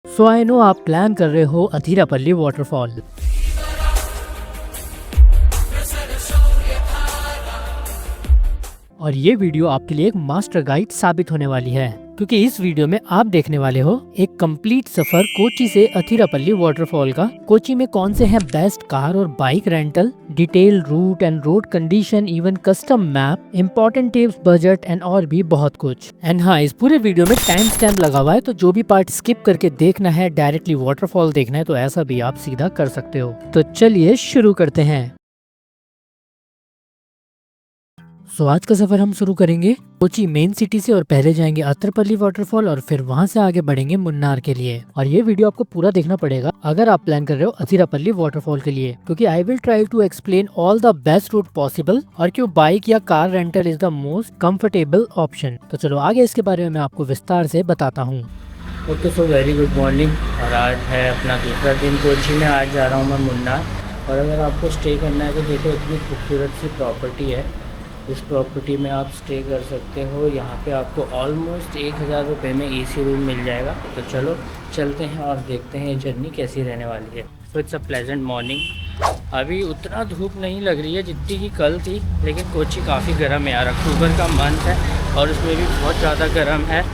So I know आप plan कर रहे हो अथिरापल्ली वाटरफॉल। और ये वीडियो आपके लिए एक मास्टर गाइड साबित होने वाली है, क्योंकि इस वीडियो में आप देखने वाले हो एक कंप्लीट सफर कोची से अथिरापल्ली वाटरफॉल का। कोची में कौन से हैं बेस्ट कार और bike rental, detail route and road condition, even custom map, important tips, budget and और भी बहुत कुछ। एंड हाँ, इस पूरे वीडियो में टाइम स्टैम्प लगा हुआ है, तो जो भी पार्ट स्किप करके देखना है, डायरेक्टली वाटरफॉल देखना है, तो ऐसा भी आप सीधा कर सकते हो। तो चलिए शुरू करते हैं। सो आज का सफर हम शुरू करेंगे कोची मेन सिटी से और पहले जाएंगे अथिरापल्ली वाटरफॉल और फिर वहां से आगे बढ़ेंगे मुन्नार के लिए। और ये वीडियो आपको पूरा देखना पड़ेगा अगर आप प्लान कर रहे हो अथिरापल्ली वाटरफॉल के लिए, क्योंकि I will try to explain all the best route possible और क्यों बाइक या car rental is the most comfortable option. तो चलो आगे इसके बारे में मैं आपको विस्तार से बताता हूँ। Okay, so very good morning. और आज है अपना दूसरा दिन कोची में। आज जा रहा हूँ मैं मुन्नार। और अगर आपको स्टे करना है तो देखो, इतनी खूबसूरत सी प्रॉपर्टी है। इस प्रॉपर्टी में आप स्टे कर सकते हो। यहाँ पे आपको ऑलमोस्ट 1000 रुपये में एसी रूम मिल जाएगा। तो चलो चलते हैं और देखते हैं ये जर्नी कैसी रहने वाली है। So it's a pleasant morning. अभी उतना धूप नहीं लग रही है जितनी की कल थी, लेकिन कोची काफ़ी गर्म है यार। अक्टूबर का मंथ है और उसमें भी बहुत ज़्यादा गर्म है।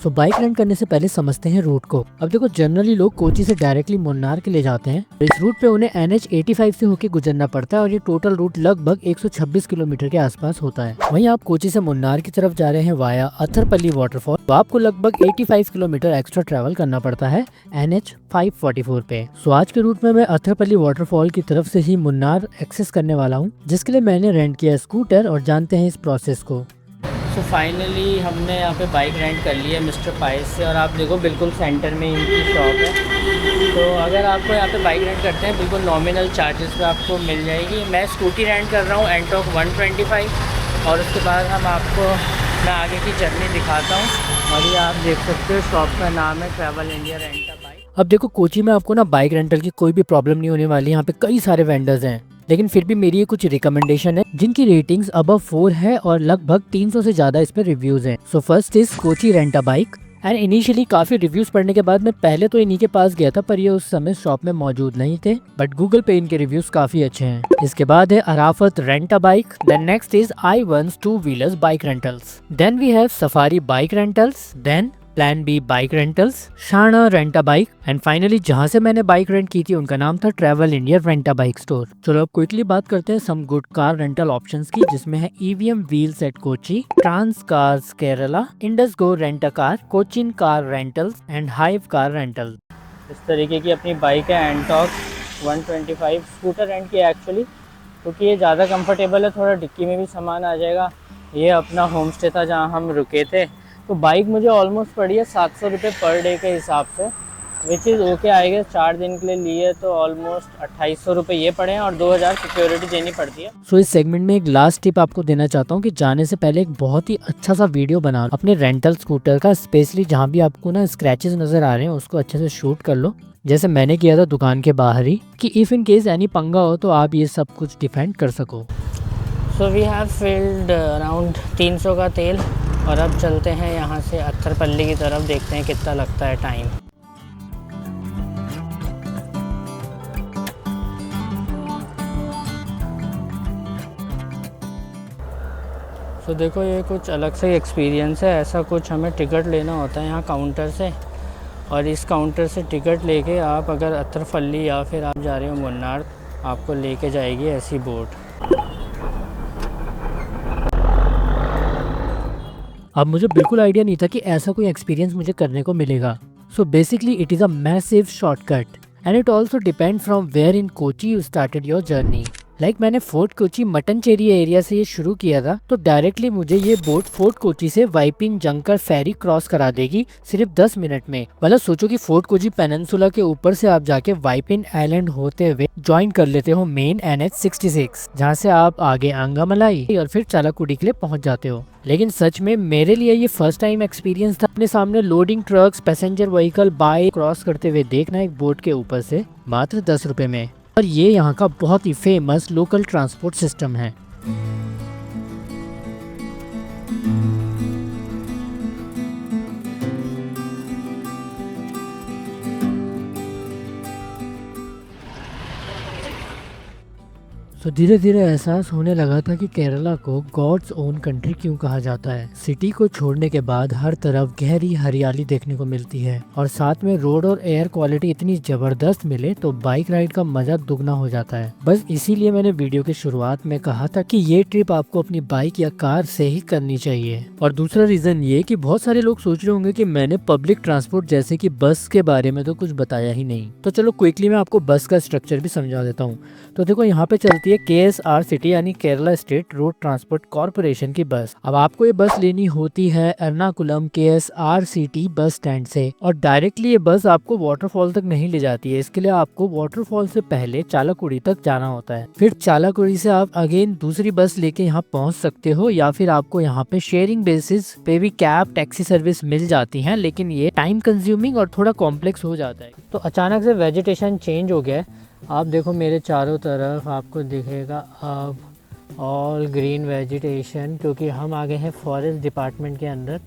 सो बाइक रेंट करने से पहले समझते हैं रूट को। अब देखो, जनरली लोग कोची से डायरेक्टली मुन्नार के लिए जाते हैं। तो इस रूट पे उन्हें NH 85 से होके गुजरना पड़ता है और ये टोटल रूट लगभग 126 किलोमीटर के आसपास होता है। वहीं आप कोची से मुन्नार की तरफ जा रहे हैं वाया अथिरापल्ली वाटरफॉल, तो आपको लगभग 85 किलोमीटर एक्स्ट्रा ट्रैवल करना पड़ता है NH 544 पे। सो आज के रूट में मैं अथिरापल्ली वाटरफॉल की तरफ से ही मुन्नार एक्सेस करने वाला हूँ, जिसके लिए मैंने रेंट किया स्कूटर। और जानते हैं इस प्रोसेस को। तो फाइनली हमने यहाँ पे बाइक रेंट कर ली है मिस्टर पाइस से। और आप देखो, बिल्कुल सेंटर में इनकी शॉप है। तो अगर आपको यहाँ पे बाइक रेंट करते हैं, बिल्कुल नॉमिनल चार्जेस पे आपको मिल जाएगी। मैं स्कूटी रेंट कर रहा हूँ एंटॉक 125। और उसके बाद हम आपको मैं आगे की जर्नी दिखाता हूँ। और ये आप देख सकते हो, शॉप का नाम है travel India rent a bike. अब देखो, कोची में आपको ना बाइक रेंटल की कोई भी प्रॉब्लम नहीं होने वाली। यहाँ पे कई सारे वेंडर्स हैं, लेकिन फिर भी मेरी ये कुछ रिकमेंडेशन है जिनकी रेटिंग्स अबव 4 है और लगभग 300 से ज्यादा इस पे रिव्यूज हैं। So first is Kochi rent a bike. And initially काफी रिव्यूज पढ़ने के बाद मैं पहले तो इन्हीं के पास गया था, पर ये उस समय शॉप में मौजूद नहीं थे। बट गूगल पे इनके रिव्यूज काफी अच्छे हैं। इसके बाद है Arafat rent a bike. Then next is I-1 two wheelers bike rentals. Then we have safari bike rentals. Then plan B bike rentals, Shana rent a bike. And finally जहां से मैंने बाइक रेंट की थी उनका नाम था travel India rent a bike store. चलो अब क्विकली बात करते हैं some good car rental options की, जिसमें है EVM wheels at Kochi, trans cars Kerala, Indus go rent a car, Cochin car rentals and hive car rental. इस तरीके की अपनी बाइक है एंटॉक 125। स्कूटर रेंट की एक्चुअली, क्योंकि ये ज़्यादा कंफर्टेबल है। थोड़ा डिक्की में भी सामान आ जाएगा। ये अपना होम स्टे था जहाँ हम रुके थे। तो बाइक मुझे ऑलमोस्ट पड़ी है 700 रुपये पर डे के हिसाब से, विच इज़ ओके आएगा। 4 दिन के लिए लिए तो ऑलमोस्ट 2800 रुपये ये पड़े हैं और 2000 सिक्योरिटी देनी पड़ती है। सो इस सेगमेंट में एक लास्ट टिप आपको देना चाहता हूँ कि जाने से पहले एक बहुत ही अच्छा सा वीडियो बना लो अपने रेंटल स्कूटर का, स्पेशली जहाँ भी आपको ना स्क्रैचेस नजर आ रहे हैं उसको अच्छे से शूट कर लो, जैसे मैंने किया था दुकान के बाहर ही, कि इफ इन केस एनी पंगा हो तो आप ये सब कुछ डिफेंड कर सको। So we have filled around 300 का तेल। और अब चलते हैं यहाँ से अथिरापल्ली की तरफ, देखते हैं कितना लगता है टाइम। तो देखो, ये कुछ अलग से एक्सपीरियंस है। ऐसा कुछ हमें टिकट लेना होता है यहाँ काउंटर से, और इस काउंटर से टिकट लेके आप अगर अथिरापल्ली या फिर आप जा रहे हो मुन्नार, आपको लेके जाएगी ऐसी बोट। अब मुझे बिल्कुल आइडिया नहीं था कि ऐसा कोई एक्सपीरियंस मुझे करने को मिलेगा। So basically it is a massive shortcut and it also depend from where in Kochi you started your journey. Like मैंने फोर्ट कोची मटनचेरी एरिया से ये शुरू किया था, तो डायरेक्टली मुझे ये बोट फोर्ट कोची से वाइपिंग जंकर फेरी क्रॉस करा देगी सिर्फ 10 मिनट में। मतलब सोचो कि फोर्ट कोची पेनिनसुला के ऊपर से आप जाके वाइपिन आइलैंड होते हुए ज्वाइन कर लेते हो मेन NH 66, जहाँ से आप आगे आंगामलाई और फिर चालाकुडी के लिए पहुंच जाते हो। लेकिन सच में मेरे लिए ये फर्स्ट टाइम एक्सपीरियंस था अपने सामने loading trucks, passenger vehicle, bike cross करते हुए देखना एक बोट के ऊपर से, मात्र 10 रुपए में। और ये यहाँ का बहुत ही फेमस लोकल ट्रांसपोर्ट सिस्टम है। तो धीरे धीरे एहसास होने लगा था कि केरला को गॉड्स ओन कंट्री क्यों कहा जाता है। सिटी को छोड़ने के बाद हर तरफ गहरी हरियाली देखने को मिलती है और साथ में रोड और एयर क्वालिटी इतनी जबरदस्त मिले तो बाइक राइड का मजा दुगना हो जाता है। बस इसीलिए मैंने वीडियो की शुरुआत में कहा था कि ये ट्रिप आपको अपनी बाइक या कार से ही करनी चाहिए। और दूसरा रीजन ये कि बहुत सारे लोग सोच रहे होंगे कि मैंने पब्लिक ट्रांसपोर्ट जैसे कि बस के बारे में तो कुछ बताया ही नहीं। तो चलो क्विकली मैं आपको बस का स्ट्रक्चर भी समझा देता हूँ। तो देखो यहाँ पे चलती है KSRCT यानी Kerala state road transport corporation की बस। अब आपको ये बस लेनी होती है एर्नाकुलम KSRCT बस स्टैंड से और डायरेक्टली ये बस आपको वाटरफॉल तक नहीं ले जाती है। इसके लिए आपको वाटरफॉल से पहले चालाकुड़ी तक जाना होता है। फिर चालाकुड़ी से आप अगेन दूसरी बस लेके यहाँ पहुँच सकते हो या फिर आपको यहाँ पे शेयरिंग बेसिस पे भी कैब टैक्सी सर्विस मिल जाती है, लेकिन ये टाइम कंज्यूमिंग और थोड़ा कॉम्प्लेक्स हो जाता है। तो अचानक से वेजिटेशन चेंज हो गया है। आप देखो मेरे चारों तरफ आपको दिखेगा अब ऑल ग्रीन वेजिटेशन, क्योंकि हम आ गए हैं फॉरेस्ट डिपार्टमेंट के अंदर।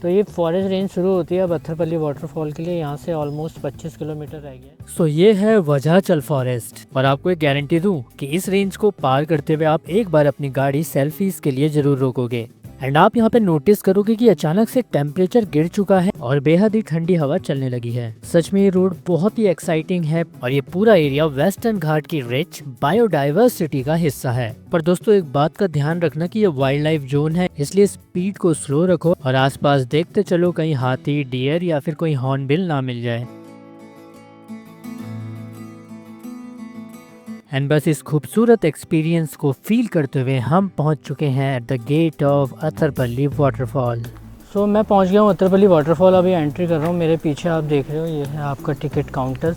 तो ये फॉरेस्ट रेंज शुरू होती है बत्थरपल्ली वाटरफॉल के लिए, यहाँ से ऑलमोस्ट 25 किलोमीटर रह गया। सो ये है वजाचल फॉरेस्ट और आपको एक गारंटी दूं कि इस रेंज को पार करते हुए आप एक बार अपनी गाड़ी सेल्फीज के लिए जरूर रोकोगे। एंड आप यहाँ पे नोटिस करोगे कि अचानक से टेम्परेचर गिर चुका है और बेहद ही ठंडी हवा चलने लगी है। सच में ये रोड बहुत ही एक्साइटिंग है और ये पूरा एरिया वेस्टर्न घाट की रिच बायोडाइवर्सिटी का हिस्सा है। पर दोस्तों एक बात का ध्यान रखना कि ये वाइल्ड लाइफ जोन है, इसलिए स्पीड को स्लो रखो और आसपास देखते चलो कहीं हाथी, डियर या फिर कोई हॉर्नबिल ना मिल जाए। एंड बस इस खूबसूरत एक्सपीरियंस को फील करते हुए हम पहुंच चुके हैं at the gate of Attarpalli waterfall. So मैं पहुंच गया हूं अत्तरपल्ली वाटरफॉल। अभी एंट्री कर रहा हूं। मेरे पीछे आप देख रहे हो ये है आपका टिकट काउंटर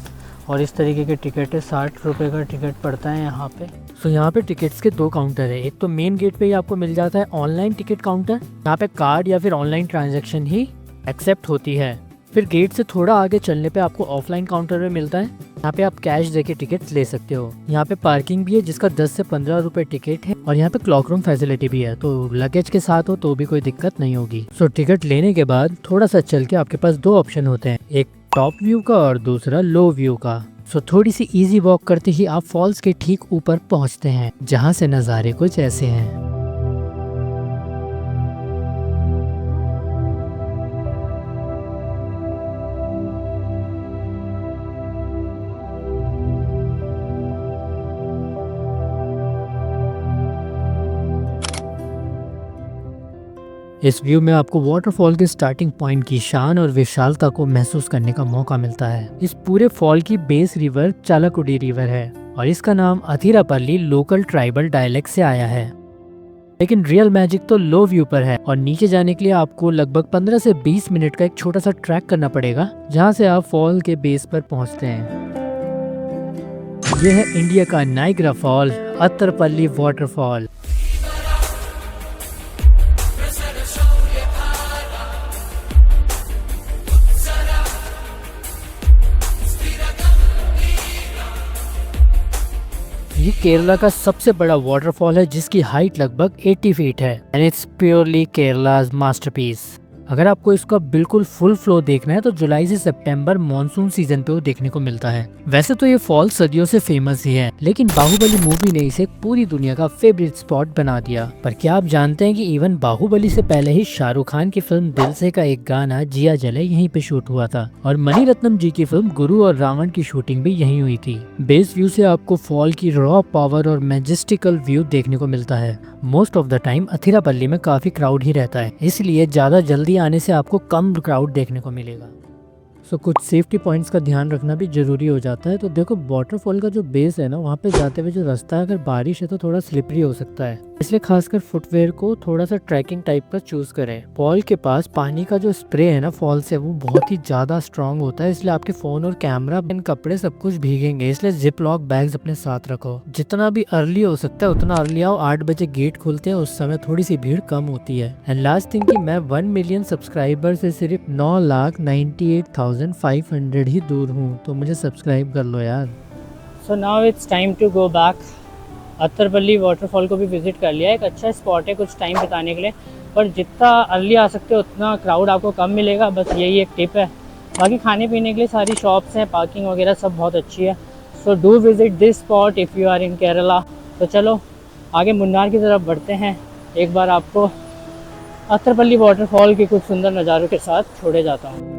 और इस तरीके के टिकट है। 60 रुपये का टिकट पड़ता है यहाँ पे। सो यहाँ पे टिकट्स के 2 काउंटर है। एक तो मेन गेट पे ही आपको मिल जाता है ऑनलाइन टिकट काउंटर, यहाँ पे कार्ड या फिर ऑनलाइन ट्रांजेक्शन ही एक्सेप्ट होती है। फिर गेट से थोड़ा आगे चलने पे आपको ऑफलाइन काउंटर में मिलता है, यहाँ पे आप कैश देके टिकट ले सकते हो। यहाँ पे पार्किंग भी है जिसका 10 से 15 रुपए टिकट है और यहाँ पे क्लॉक रूम फैसिलिटी भी है, तो लगेज के साथ हो तो भी कोई दिक्कत नहीं होगी। सो टिकट लेने के बाद थोड़ा सा चल के आपके पास 2 ऑप्शन होते हैं, एक टॉप व्यू का और दूसरा लो व्यू का। सो थोड़ी सी इजी वॉक करते ही आप फॉल्स के ठीक ऊपर पहुँचते हैं, जहाँ से नज़ारे कुछ ऐसे हैं। इस व्यू में आपको वाटरफॉल के स्टार्टिंग पॉइंट की शान और विशालता को महसूस करने का मौका मिलता है। इस पूरे फॉल की बेस रिवर चालाकुडी रिवर है और इसका नाम अथिरापल्ली लोकल ट्राइबल डायलेक्ट से आया है। लेकिन रियल मैजिक तो लो व्यू पर है और नीचे जाने के लिए आपको लगभग 15 से 20 मिनट का एक छोटा सा ट्रैक करना पड़ेगा, जहाँ से आप फॉल के बेस पर पहुँचते हैं। यह है इंडिया का नाइग्रा फॉल, अत्तरपल्ली वाटरफॉल। ये केरला का सबसे बड़ा वाटरफॉल है जिसकी हाइट लगभग 80 फीट है एंड इट्स प्योरली केरला's मास्टरपीस। अगर आपको इसका बिल्कुल फुल फ्लो देखना है तो जुलाई से सितंबर मॉनसून सीजन पे वो देखने को मिलता है। वैसे तो ये फॉल सदियों से फेमस ही है, लेकिन बाहुबली मूवी ने इसे पूरी दुनिया का फेवरेट स्पॉट बना दिया। पर क्या आप जानते हैं कि इवन बाहुबली से पहले ही शाहरुख खान की फिल्म दिल से का एक गाना जिया जले यहीं पे शूट हुआ था और मणिरत्नम जी की फिल्म गुरु और रावण की शूटिंग भी यहीं हुई थी। बेस व्यू से आपको फॉल की रॉ पावर और मैजेस्टिकल व्यू देखने को मिलता है। Most of the time Athirappilly में काफी क्राउड ही रहता है, इसलिए ज्यादा जल्दी आने से आपको कम क्राउड देखने को मिलेगा। सो कुछ सेफ्टी पॉइंट्स का ध्यान रखना भी जरूरी हो जाता है। तो देखो वाटरफॉल का जो बेस है ना, वहाँ पे जाते हुए जो रास्ता है, अगर बारिश है तो थोड़ा स्लिपरी हो सकता है, इसलिए खासकर फुटवेयर को थोड़ा सा ट्रैकिंग टाइप का चूज करें। फॉल के पास पानी का जो स्प्रे है ना फॉल से, वो बहुत ही ज्यादा स्ट्रांग होता है, इसलिए आपके फोन और कैमरा, कपड़े सब कुछ भीगेंगे, इसलिए जिप लॉक बैग्स अपने साथ रखो। जितना भी अर्ली हो सकता है उतना अर्ली आओ। 8 बजे गेट खुलते हैं, उस समय थोड़ी सी भीड़ कम होती है। एंड लास्ट थिंग कि मैं 1 मिलियन सब्सक्राइबर से सिर्फ 9,98,500 ही दूर हूँ, तो मुझे सब्सक्राइब कर लो यार। So now it's time to go back. Attarpalli waterfall को भी विजिट कर लिया। एक अच्छा स्पॉट है कुछ टाइम बिताने के लिए, पर जितना अर्ली आ सकते हो उतना क्राउड आपको कम मिलेगा, बस यही एक टिप है। बाकी खाने पीने के लिए सारी शॉप्स हैं, पार्किंग वगैरह सब बहुत अच्छी है। So do visit this spot if you are in Kerala. तो चलो आगे मुन्नार की तरफ बढ़ते हैं। एक बार आपको अत्तरपल्ली वाटरफॉल के कुछ सुंदर नज़ारों के साथ छोड़े जाता हूँ।